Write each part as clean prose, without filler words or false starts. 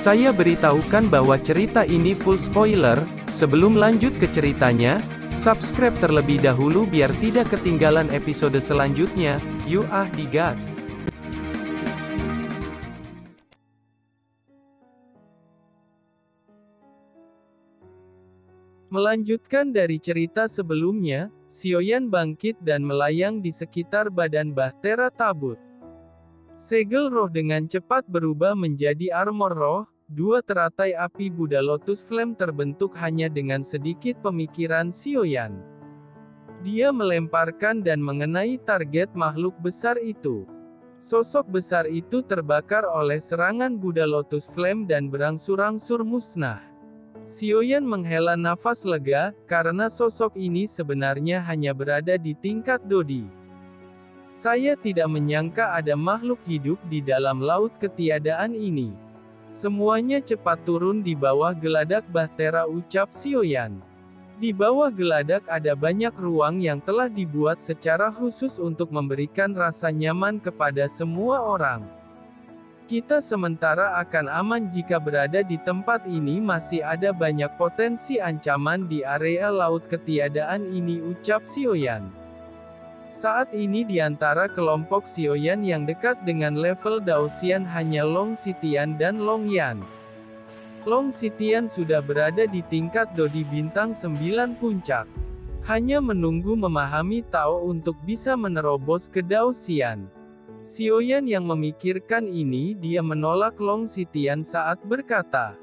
Saya beritahukan bahwa cerita ini full spoiler. Sebelum lanjut ke ceritanya, subscribe terlebih dahulu biar tidak ketinggalan episode selanjutnya. Yuk digas! Melanjutkan dari cerita sebelumnya, Sioyan bangkit dan melayang di sekitar badan Bahtera Tabut. Segel roh dengan cepat berubah menjadi armor roh. Dua teratai api Buddha Lotus Flame terbentuk hanya dengan sedikit pemikiran Sioyan. Dia melemparkan dan mengenai target makhluk besar itu. Sosok besar itu terbakar oleh serangan Buddha Lotus Flame dan berangsur-angsur musnah. Sioyan menghela nafas lega, karena sosok ini sebenarnya hanya berada di tingkat Dodi. Saya tidak menyangka ada makhluk hidup di dalam laut ketiadaan ini. Semuanya cepat turun di bawah geladak Bahtera, ucap Sioyan. Di bawah geladak ada banyak ruang yang telah dibuat secara khusus untuk memberikan rasa nyaman kepada semua orang. Kita sementara akan aman jika berada di tempat ini. Masih ada banyak potensi ancaman di area laut ketiadaan ini, ucap Sioyan. Saat ini di antara kelompok Sioyan yang dekat dengan level Daosian hanya Long Sitian dan Long Yan. Long Sitian sudah berada di tingkat Dodi bintang 9 puncak. Hanya menunggu memahami Tao untuk bisa menerobos ke Daosian. Sioyan yang memikirkan ini, dia menolak Long Sitian saat berkata,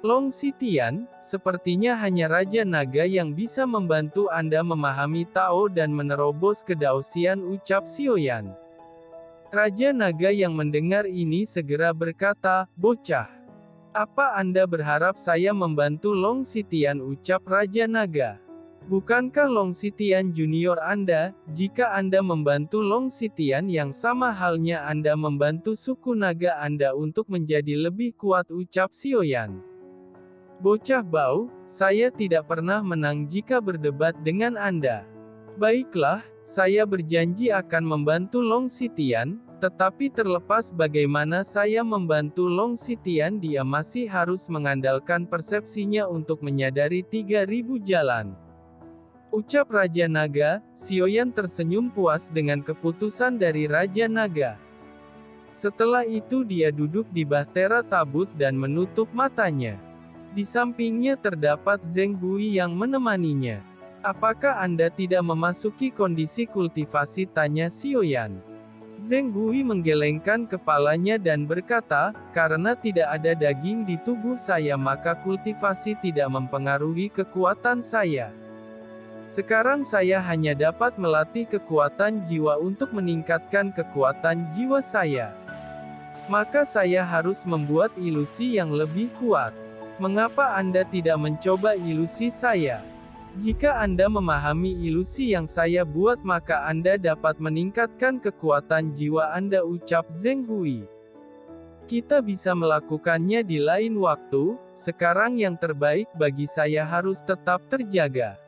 "Long Sitian, sepertinya hanya Raja Naga yang bisa membantu Anda memahami Tao dan menerobos ke Daosian," ucap Sioyan. Raja Naga yang mendengar ini segera berkata, "Bocah. Apa Anda berharap saya membantu Long Sitian?" ucap Raja Naga. "Bukankah Long Sitian junior Anda? Jika Anda membantu Long Sitian yang sama halnya Anda membantu suku naga Anda untuk menjadi lebih kuat," ucap Sioyan. "Bocah bau, saya tidak pernah menang jika berdebat dengan Anda. Baiklah, saya berjanji akan membantu Long Sitian, tetapi terlepas bagaimana saya membantu Long Sitian, dia masih harus mengandalkan persepsinya untuk menyadari 3000 jalan," ucap Raja Naga. Sioyan tersenyum puas dengan keputusan dari Raja Naga. Setelah itu dia duduk di Bahtera Tabut dan menutup matanya. Di sampingnya terdapat Zheng Hui yang menemaninya. "Apakah Anda tidak memasuki kondisi kultivasi?" tanya Sioyan. Zheng Hui menggelengkan kepalanya dan berkata, "Karena tidak ada daging di tubuh saya maka kultivasi tidak mempengaruhi kekuatan saya. Sekarang saya hanya dapat melatih kekuatan jiwa untuk meningkatkan kekuatan jiwa saya. Maka saya harus membuat ilusi yang lebih kuat. Mengapa Anda tidak mencoba ilusi saya? Jika Anda memahami ilusi yang saya buat maka Anda dapat meningkatkan kekuatan jiwa Anda," ucap Zheng Hui. "Kita bisa melakukannya di lain waktu, sekarang yang terbaik bagi saya harus tetap terjaga.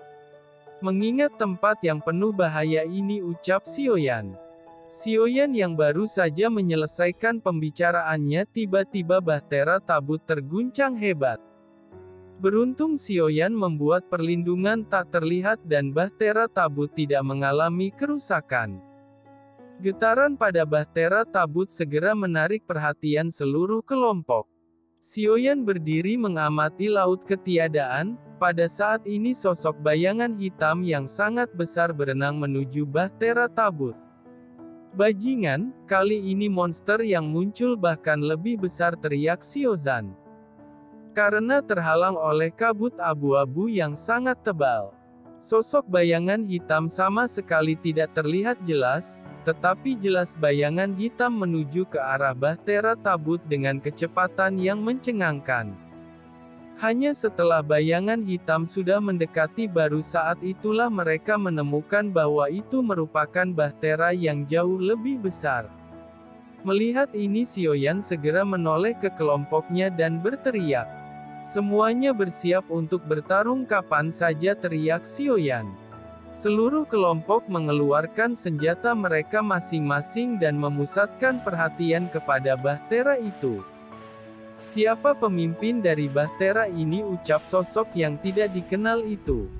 Mengingat tempat yang penuh bahaya ini," ucap Sioyan. Sioyan yang baru saja menyelesaikan pembicaraannya, tiba-tiba Bahtera Tabut terguncang hebat. Beruntung Sioyan membuat perlindungan tak terlihat dan Bahtera Tabut tidak mengalami kerusakan. Getaran pada Bahtera Tabut segera menarik perhatian seluruh kelompok. Sioyan berdiri mengamati laut ketiadaan. Pada saat ini sosok bayangan hitam yang sangat besar berenang menuju Bahtera Tabut. "Bajingan, kali ini monster yang muncul bahkan lebih besar," teriak Siozan. Karena terhalang oleh kabut abu-abu yang sangat tebal, sosok bayangan hitam sama sekali tidak terlihat jelas, tetapi jelas bayangan hitam menuju ke arah Bahtera Tabut dengan kecepatan yang mencengangkan. Hanya setelah bayangan hitam sudah mendekati baru saat itulah mereka menemukan bahwa itu merupakan Bahtera yang jauh lebih besar. Melihat ini Sioyan segera menoleh ke kelompoknya dan berteriak. "Semuanya bersiap untuk bertarung kapan saja," teriak Sioyan. Seluruh kelompok mengeluarkan senjata mereka masing-masing dan memusatkan perhatian kepada Bahtera itu. Siapa pemimpin dari Bahtera ini? Ucap sosok yang tidak dikenal itu.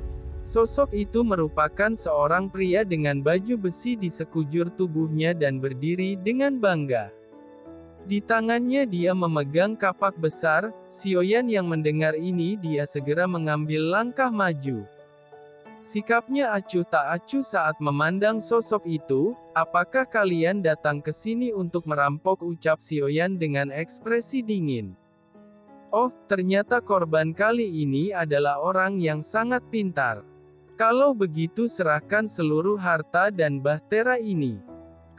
Sosok itu merupakan seorang pria dengan baju besi di sekujur tubuhnya dan berdiri dengan bangga. Di tangannya dia memegang kapak besar. Sioyan yang mendengar ini dia segera mengambil langkah maju. Sikapnya acuh tak acuh saat memandang sosok itu. Apakah kalian datang ke sini untuk merampok? Ucap Sioyan dengan ekspresi dingin. Oh, ternyata korban kali ini adalah orang yang sangat pintar. Kalau begitu serahkan seluruh harta dan bahtera ini.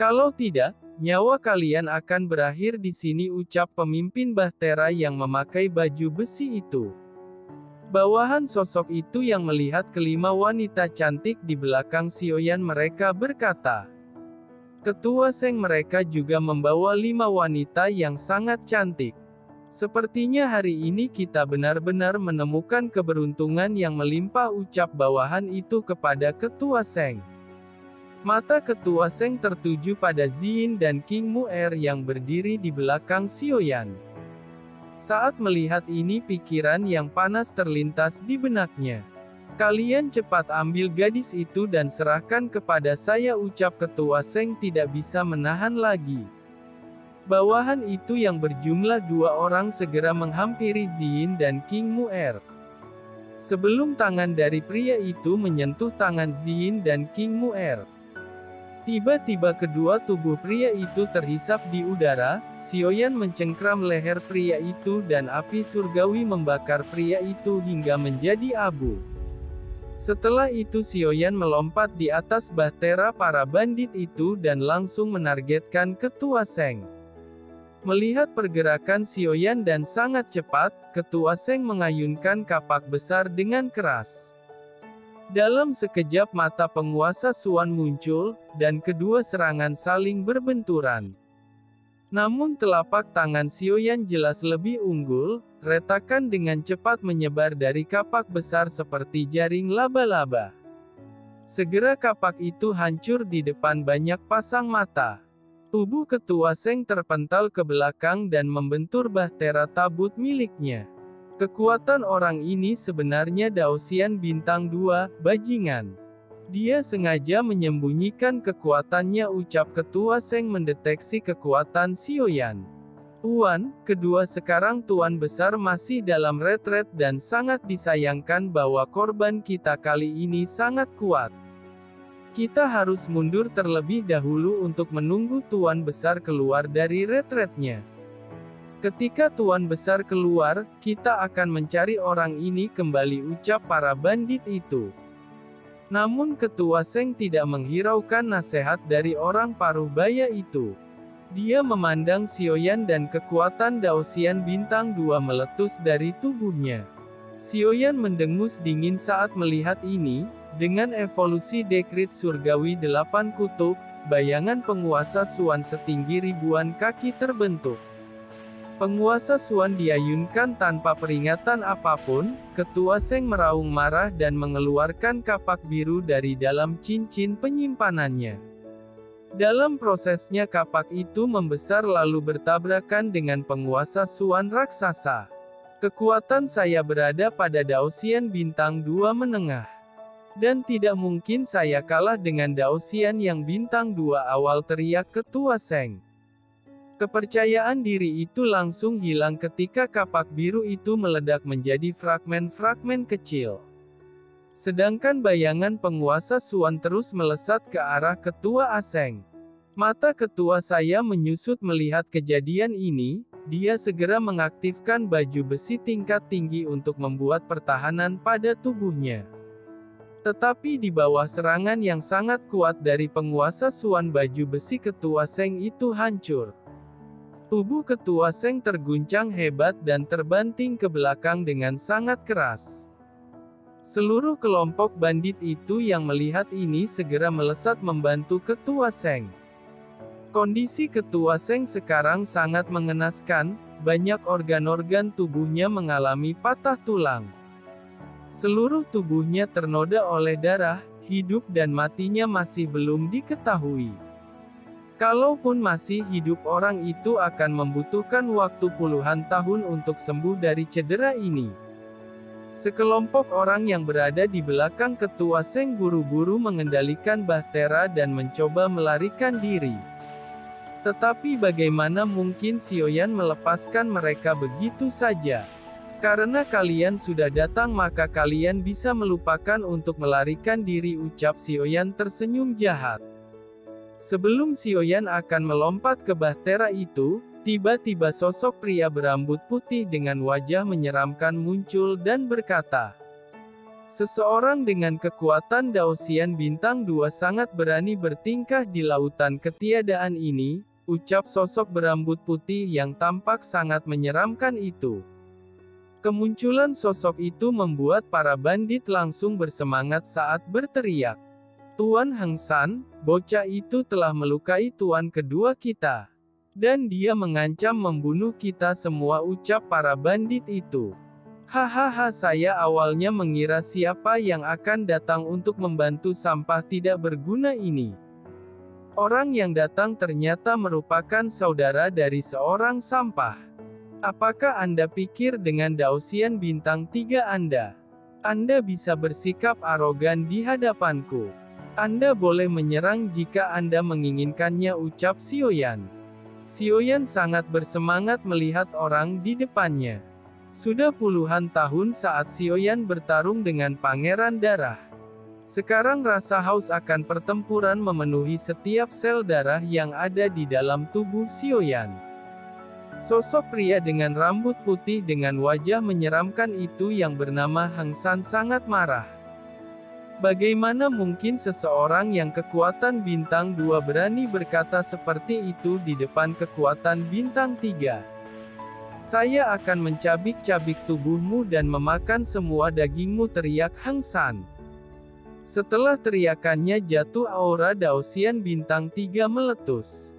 Kalau tidak, nyawa kalian akan berakhir di sini, ucap pemimpin bahtera yang memakai baju besi itu. Bawahan sosok itu yang melihat kelima wanita cantik di belakang Sioyan mereka berkata. Ketua Seng mereka juga membawa 5 wanita yang sangat cantik. Sepertinya hari ini kita benar-benar menemukan keberuntungan yang melimpah, ucap bawahan itu kepada Ketua Seng. Mata Ketua Seng tertuju pada Ziyin dan King Mu'er yang berdiri di belakang Sioyan. Saat melihat ini pikiran yang panas terlintas di benaknya. Kalian cepat ambil gadis itu dan serahkan kepada saya, ucap Ketua Seng tidak bisa menahan lagi. Bawahan itu yang berjumlah 2 orang segera menghampiri Ziyin dan King Mu'er. Sebelum tangan dari pria itu menyentuh tangan Ziyin dan King Mu'er, tiba-tiba kedua tubuh pria itu terhisap di udara. Sioyan mencengkram leher pria itu dan api surgawi membakar pria itu hingga menjadi abu. Setelah itu Sioyan melompat di atas bahtera para bandit itu dan langsung menargetkan Ketua Seng. Melihat pergerakan Sioyan dan sangat cepat, Ketua Seng mengayunkan kapak besar dengan keras. Dalam sekejap mata penguasa Suan muncul, dan kedua serangan saling berbenturan. Namun telapak tangan Sioyan jelas lebih unggul, retakan dengan cepat menyebar dari kapak besar seperti jaring laba-laba. Segera kapak itu hancur di depan banyak pasang mata. Tubuh Ketua Seng terpental ke belakang dan membentur bahtera tabut miliknya. Kekuatan orang ini sebenarnya Daosian bintang 2, bajingan. Dia sengaja menyembunyikan kekuatannya, ucap Ketua Seng mendeteksi kekuatan Sioyan. Tuan, kedua sekarang Tuan Besar masih dalam retret dan sangat disayangkan bahwa korban kita kali ini sangat kuat. Kita harus mundur terlebih dahulu untuk menunggu Tuan Besar keluar dari retretnya. Ketika Tuan Besar keluar, kita akan mencari orang ini kembali, ucap para bandit itu. Namun Ketua Seng tidak menghiraukan nasihat dari orang paruh baya itu. Dia memandang Sioyan dan kekuatan Daosian bintang 2 meletus dari tubuhnya. Sioyan mendengus dingin saat melihat ini. Dengan evolusi dekrit surgawi 8 kutub, bayangan penguasa Suan setinggi ribuan kaki terbentuk. Penguasa Suan diayunkan tanpa peringatan apapun. Ketua Seng meraung marah dan mengeluarkan kapak biru dari dalam cincin penyimpanannya. Dalam prosesnya kapak itu membesar lalu bertabrakan dengan penguasa Suan raksasa. Kekuatan saya berada pada Daosian bintang 2 menengah. Dan tidak mungkin saya kalah dengan Daosian yang bintang 2 awal, teriak Ketua Seng. Kepercayaan diri itu langsung hilang ketika kapak biru itu meledak menjadi fragmen-fragmen kecil. Sedangkan bayangan penguasa Suan terus melesat ke arah Ketua Aseng. Mata Ketua saya menyusut melihat kejadian ini. Dia segera mengaktifkan baju besi tingkat tinggi untuk membuat pertahanan pada tubuhnya. Tetapi di bawah serangan yang sangat kuat dari penguasa Suan, baju besi Ketua Seng itu hancur. Tubuh Ketua Seng terguncang hebat dan terbanting ke belakang dengan sangat keras. Seluruh kelompok bandit itu yang melihat ini segera melesat membantu Ketua Seng. Kondisi Ketua Seng sekarang sangat mengenaskan, banyak organ-organ tubuhnya mengalami patah tulang. Seluruh tubuhnya ternoda oleh darah, hidup dan matinya masih belum diketahui. Kalaupun masih hidup, orang itu akan membutuhkan waktu puluhan tahun untuk sembuh dari cedera ini. Sekelompok orang yang berada di belakang ketua Seng buru-buru mengendalikan bahtera dan mencoba melarikan diri. Tetapi bagaimana mungkin Sioyan melepaskan mereka begitu saja? Karena kalian sudah datang maka kalian bisa melupakan untuk melarikan diri, ucap Sioyan tersenyum jahat. Sebelum Sioyan akan melompat ke bahtera itu, tiba-tiba sosok pria berambut putih dengan wajah menyeramkan muncul dan berkata, "Seseorang dengan kekuatan Daosian bintang 2 sangat berani bertingkah di lautan ketiadaan ini," ucap sosok berambut putih yang tampak sangat menyeramkan itu. Kemunculan sosok itu membuat para bandit langsung bersemangat saat berteriak, "Tuan Heng San, bocah itu telah melukai tuan kedua kita. Dan dia mengancam membunuh kita semua," ucap para bandit itu. "Hahaha, saya awalnya mengira siapa yang akan datang untuk membantu sampah tidak berguna ini. Orang yang datang ternyata merupakan saudara dari seorang sampah. Apakah Anda pikir dengan Daosian bintang 3 Anda bisa bersikap arogan di hadapanku? Anda boleh menyerang jika Anda menginginkannya," ucap Sioyan. Sioyan sangat bersemangat melihat orang di depannya. Sudah puluhan tahun saat Sioyan bertarung dengan Pangeran Darah. Sekarang rasa haus akan pertempuran memenuhi setiap sel darah yang ada di dalam tubuh Sioyan. Sosok pria dengan rambut putih dengan wajah menyeramkan itu yang bernama Heng San sangat marah. Bagaimana mungkin seseorang yang kekuatan bintang 2 berani berkata seperti itu di depan kekuatan bintang 3? "Saya akan mencabik-cabik tubuhmu dan memakan semua dagingmu," teriak Heng San. Setelah teriakannya jatuh, aura Daosian bintang 3 meletus.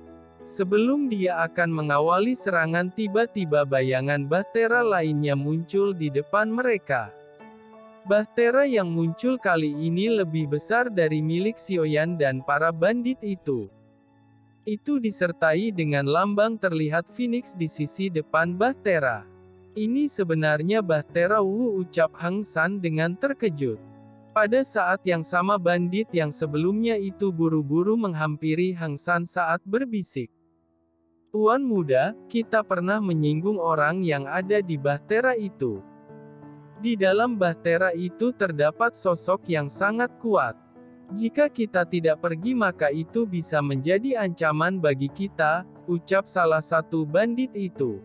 Sebelum dia akan mengawali serangan, tiba-tiba bayangan bahtera lainnya muncul di depan mereka. Bahtera yang muncul kali ini lebih besar dari milik Sioyan dan para bandit itu. Itu disertai dengan lambang terlihat Phoenix di sisi depan bahtera. "Ini sebenarnya bahtera Wu," ucap Heng San dengan terkejut. Pada saat yang sama bandit yang sebelumnya itu buru-buru menghampiri Heng San saat berbisik, "Tuan muda, kita pernah menyinggung orang yang ada di bahtera itu. Di dalam bahtera itu terdapat sosok yang sangat kuat. Jika kita tidak pergi maka itu bisa menjadi ancaman bagi kita," ucap salah satu bandit itu.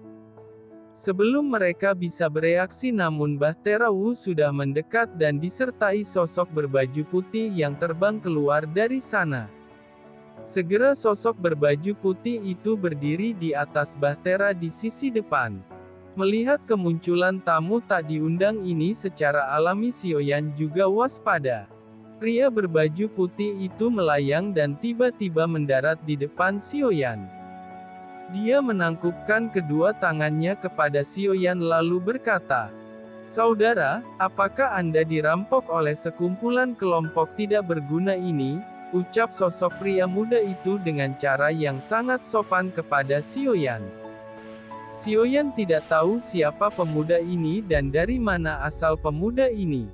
Sebelum mereka bisa bereaksi namun bahtera Wu sudah mendekat dan disertai sosok berbaju putih yang terbang keluar dari sana. Segera sosok berbaju putih itu berdiri di atas bahtera di sisi depan. Melihat kemunculan tamu tak diundang ini secara alami, Sioyan juga waspada. Pria berbaju putih itu melayang dan tiba-tiba mendarat di depan Sioyan. Dia menangkupkan kedua tangannya kepada Sioyan lalu berkata, "Saudara, apakah Anda dirampok oleh sekumpulan kelompok tidak berguna ini?" ucap sosok pria muda itu dengan cara yang sangat sopan kepada Sioyan. Sioyan tidak tahu siapa pemuda ini dan dari mana asal pemuda ini.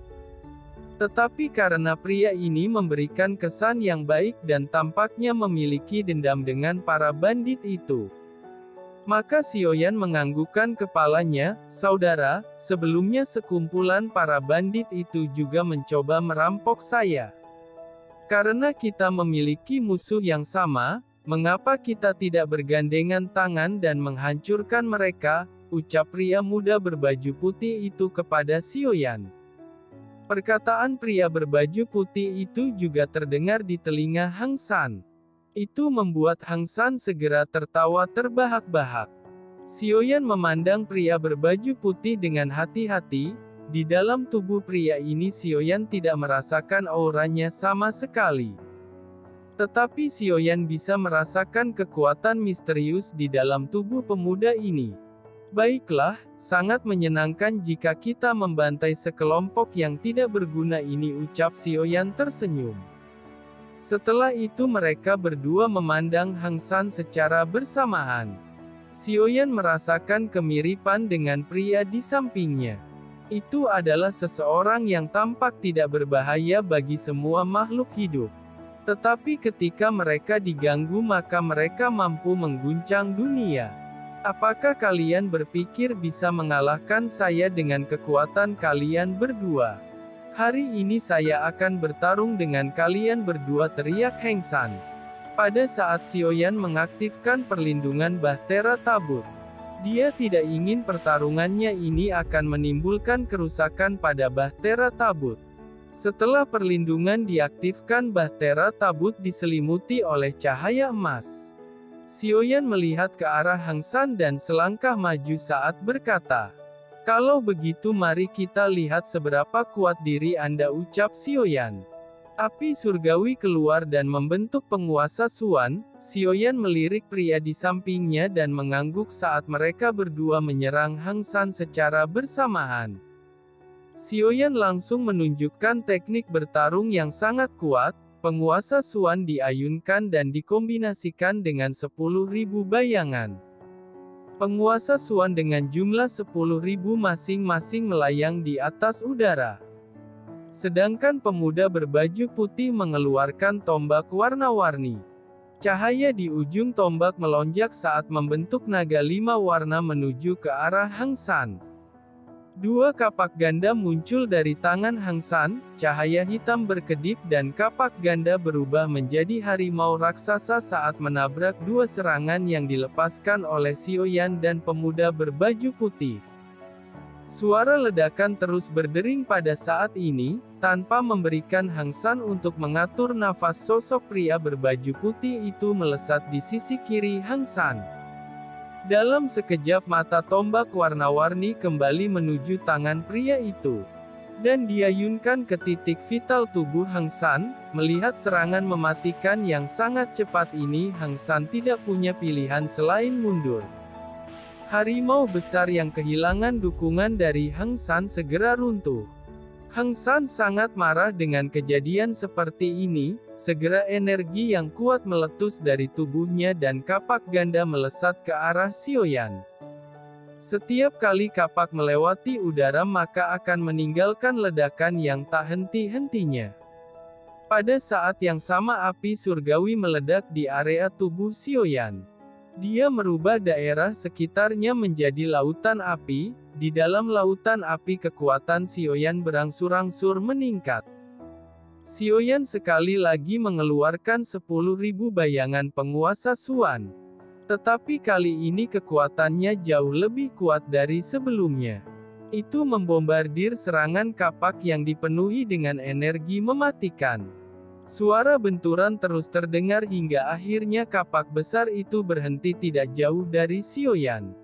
Tetapi karena pria ini memberikan kesan yang baik dan tampaknya memiliki dendam dengan para bandit itu, maka Sioyan menganggukkan kepalanya. "Saudara, sebelumnya sekumpulan para bandit itu juga mencoba merampok saya. Karena kita memiliki musuh yang sama, mengapa kita tidak bergandengan tangan dan menghancurkan mereka?" ucap pria muda berbaju putih itu kepada Sioyan. Perkataan pria berbaju putih itu juga terdengar di telinga Heng San. Itu membuat Heng San segera tertawa terbahak-bahak. Sioyan memandang pria berbaju putih dengan hati-hati. Di dalam tubuh pria ini Sioyan tidak merasakan auranya sama sekali. Tetapi Sioyan bisa merasakan kekuatan misterius di dalam tubuh pemuda ini. "Baiklah, sangat menyenangkan jika kita membantai sekelompok yang tidak berguna ini," ucap Sioyan tersenyum. Setelah itu mereka berdua memandang Hang San secara bersamaan. Xiaoyan merasakan kemiripan dengan pria di sampingnya. Itu adalah seseorang yang tampak tidak berbahaya bagi semua makhluk hidup. Tetapi ketika mereka diganggu maka mereka mampu mengguncang dunia. Apakah kalian berpikir bisa mengalahkan saya dengan kekuatan kalian berdua? Hari ini saya akan bertarung dengan kalian berdua, teriak Hang San. Pada saat Xiaoyan mengaktifkan perlindungan Bahtera Tabut. Dia tidak ingin pertarungannya ini akan menimbulkan kerusakan pada Bahtera Tabut. Setelah perlindungan diaktifkan, Bahtera Tabut diselimuti oleh cahaya emas. Xiaoyan melihat ke arah Hang San dan selangkah maju saat berkata, "Kalau begitu mari kita lihat seberapa kuat diri Anda," ucap Xiaoyan. Api surgawi keluar dan membentuk penguasa Suan. Xiaoyan melirik pria di sampingnya dan mengangguk saat mereka berdua menyerang Hang San secara bersamaan. Xiaoyan langsung menunjukkan teknik bertarung yang sangat kuat. Penguasa Suan diayunkan dan dikombinasikan dengan 10.000 bayangan. Penguasa Suan dengan jumlah 10.000 masing-masing melayang di atas udara. Sedangkan pemuda berbaju putih mengeluarkan tombak warna-warni. Cahaya di ujung tombak melonjak saat membentuk naga 5 warna menuju ke arah Hang San. 2 kapak ganda muncul dari tangan Hang San, cahaya hitam berkedip dan kapak ganda berubah menjadi harimau raksasa saat menabrak 2 serangan yang dilepaskan oleh Xiaoyan dan pemuda berbaju putih. Suara ledakan terus berdering pada saat ini, tanpa memberikan Hang San untuk mengatur nafas. Sosok pria berbaju putih itu melesat di sisi kiri Hang San. Dalam sekejap mata tombak warna-warni kembali menuju tangan pria itu. Dan diayunkan ke titik vital tubuh Hang San. Melihat serangan mematikan yang sangat cepat ini, Hang San tidak punya pilihan selain mundur. Harimau besar yang kehilangan dukungan dari Hang San segera runtuh. Hang San sangat marah dengan kejadian seperti ini. Segera energi yang kuat meletus dari tubuhnya dan kapak ganda melesat ke arah Xiaoyan. Setiap kali kapak melewati udara maka akan meninggalkan ledakan yang tak henti-hentinya. Pada saat yang sama api surgawi meledak di area tubuh Xiaoyan. Dia merubah daerah sekitarnya menjadi lautan api. Di dalam lautan api kekuatan Xiaoyan berangsur-angsur meningkat. Xiaoyan sekali lagi mengeluarkan 10.000 bayangan penguasa Suan. Tetapi kali ini kekuatannya jauh lebih kuat dari sebelumnya. Itu membombardir serangan kapak yang dipenuhi dengan energi mematikan. Suara benturan terus terdengar hingga akhirnya kapak besar itu berhenti tidak jauh dari Xiaoyan.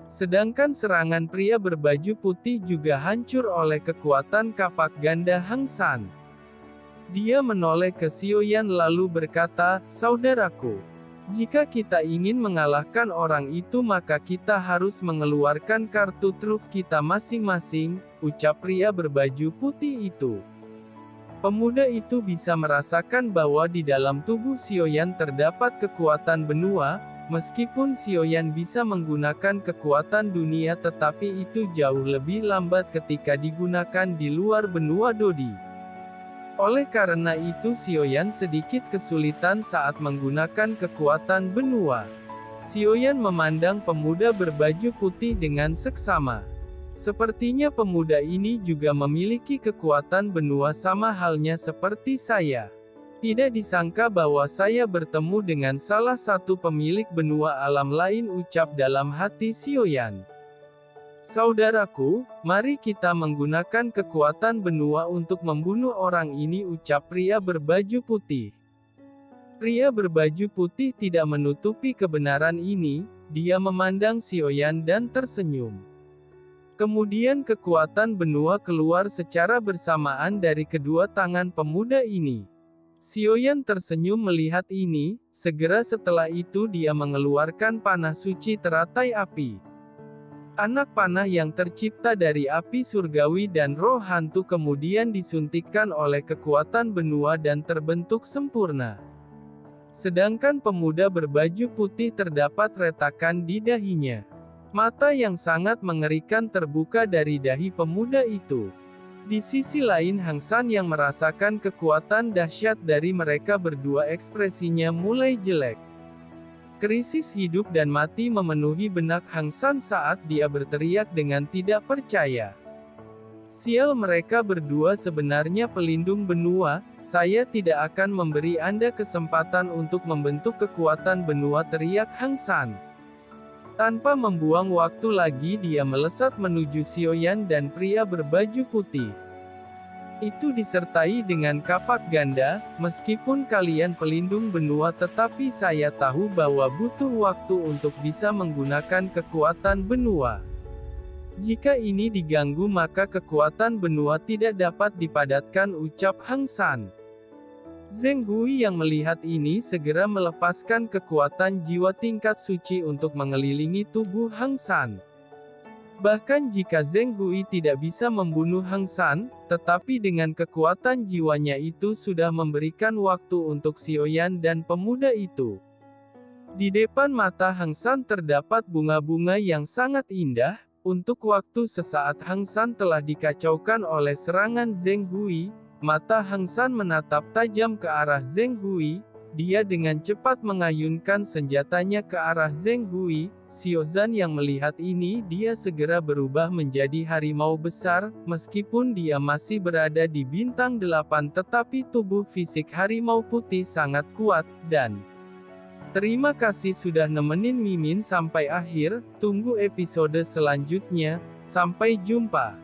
Sedangkan serangan pria berbaju putih juga hancur oleh kekuatan kapak ganda Hang San. Dia menoleh ke Xiaoyan lalu berkata, "Saudaraku, jika kita ingin mengalahkan orang itu maka kita harus mengeluarkan kartu truf kita masing-masing," ucap pria berbaju putih itu. Pemuda itu bisa merasakan bahwa di dalam tubuh Xiaoyan terdapat kekuatan benua. Meskipun Xiaoyan bisa menggunakan kekuatan dunia tetapi itu jauh lebih lambat ketika digunakan di luar benua Dodi. Oleh karena itu Xiaoyan sedikit kesulitan saat menggunakan kekuatan benua. Xiaoyan memandang pemuda berbaju putih dengan seksama. Sepertinya pemuda ini juga memiliki kekuatan benua sama halnya seperti saya. Tidak disangka bahwa saya bertemu dengan salah satu pemilik benua alam lain, ucap dalam hati Xiaoyan. "Saudaraku, mari kita menggunakan kekuatan benua untuk membunuh orang ini," ucap pria berbaju putih. Pria berbaju putih tidak menutupi kebenaran ini, dia memandang Xiaoyan dan tersenyum. Kemudian kekuatan benua keluar secara bersamaan dari kedua tangan pemuda ini. Xiaoyan tersenyum melihat ini, segera setelah itu dia mengeluarkan panah suci teratai api. Anak panah yang tercipta dari api surgawi dan roh hantu kemudian disuntikkan oleh kekuatan benua dan terbentuk sempurna. Sedangkan pemuda berbaju putih terdapat retakan di dahinya. Mata yang sangat mengerikan terbuka dari dahi pemuda itu. Di sisi lain Hang San yang merasakan kekuatan dahsyat dari mereka berdua ekspresinya mulai jelek. Krisis hidup dan mati memenuhi benak Hang San saat dia berteriak dengan tidak percaya. Sial, mereka berdua sebenarnya pelindung benua, saya tidak akan memberi Anda kesempatan untuk membentuk kekuatan benua, teriak Hang San. Tanpa membuang waktu lagi dia melesat menuju Xiaoyan dan pria berbaju putih. Itu disertai dengan kapak ganda, meskipun kalian pelindung benua tetapi saya tahu bahwa butuh waktu untuk bisa menggunakan kekuatan benua. Jika ini diganggu maka kekuatan benua tidak dapat dipadatkan, ucap Hang San. Zheng Hui yang melihat ini segera melepaskan kekuatan jiwa tingkat suci untuk mengelilingi tubuh Hang San. Bahkan jika Zheng Hui tidak bisa membunuh Hang San, tetapi dengan kekuatan jiwanya itu sudah memberikan waktu untuk Xiaoyan dan pemuda itu. Di depan mata Hang San terdapat bunga-bunga yang sangat indah. Untuk waktu sesaat Hang San telah dikacaukan oleh serangan Zheng Hui. Mata Hang San menatap tajam ke arah Zheng Hui. Dia dengan cepat mengayunkan senjatanya ke arah Zheng Hui. Xiaozan yang melihat ini dia segera berubah menjadi harimau besar, meskipun dia masih berada di bintang 8 tetapi tubuh fisik harimau putih sangat kuat, dan terima kasih sudah nemenin Mimin sampai akhir, tunggu episode selanjutnya, sampai jumpa.